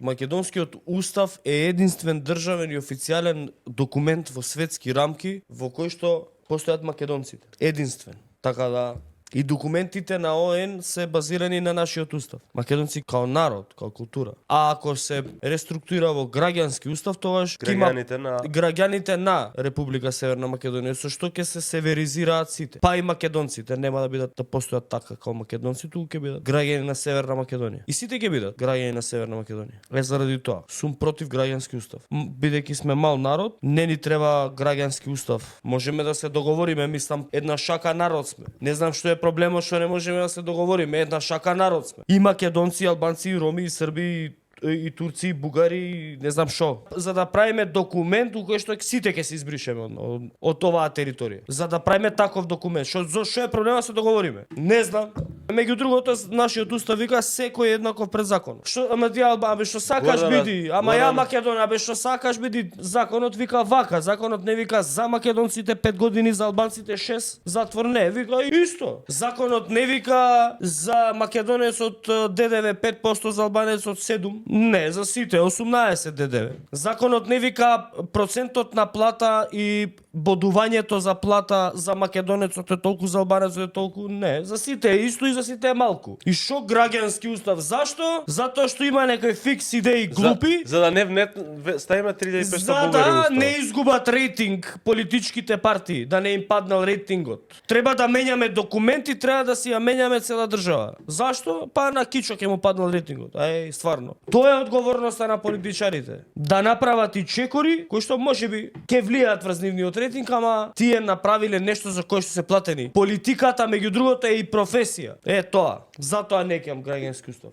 Македонскиот устав е единствен државен и официјален документ во светски рамки во кој што постојат македонците. Единствен. Така да и документите на ООН се базирани на нашиот устав. Македонци као народ, као култура. А ако се реструктуира во граѓански устав, тогаш граѓаните на Република Северна Македонија, со што ќе се северизираат сите. Па и македонците нема да бидат да постојат така као македонци, туку ќе бидат граѓани на Северна Македонија. И сите ќе бидат граѓани на Северна Македонија. Заради тоа сум против граѓански устав. Бидејќи сме мал народ, не ни треба граѓански устав. Можеме да се договориме, мислам, една шака народ сме. Не знам што е проблемот што не можеме да се договориме, една шака народ сме. И македонци, и албанци, и роми, и срби, и турци, и бугари, и не знам што. За да правиме документ у кој што сите ќе се избришеме од оваа територија. За да правиме таков документ. Што е проблемот да се договориме? Не знам. Меѓу другото, нашиот устав вика секој е еднаков пред закон. Што ама ти абе што сакаш биди, ама ја Македонија, абе што сакаш биди, законот вика вака, законот не вика за македонците 5 години, за албанците 6 затвор, не, вика исто. Законот не вика за македонецот ДДВ 5%, за албанецот 7%, не, за сите 18 ДДВ. Законот не вика процентот на плата и бодувањето за плата за македонецот е толку, за албанецот е толку, не, за сите е исто и за сите е малку. И шо граѓански устав? Зашто? Затоа што има некои фикс идеи глупи. За да не ставиме 3500 за бугари да устав. не изгубат рейтинг политичките партии, да не им паднал рейтингот. Треба да менјаме документи, треба да си ја менјаме цела држава. Зашто? Па на Кичо ќе му паднал рейтингот. Стварно. Тоа е одговорноста на политичарите. Да направат и чекори кои што можеби ќе влијаат врз нивниот рейтинг, ама тие направиле нешто за кое што се платени. Политиката, меѓу другото, е и професија. Тоа. Затоа не кем граѓански устав.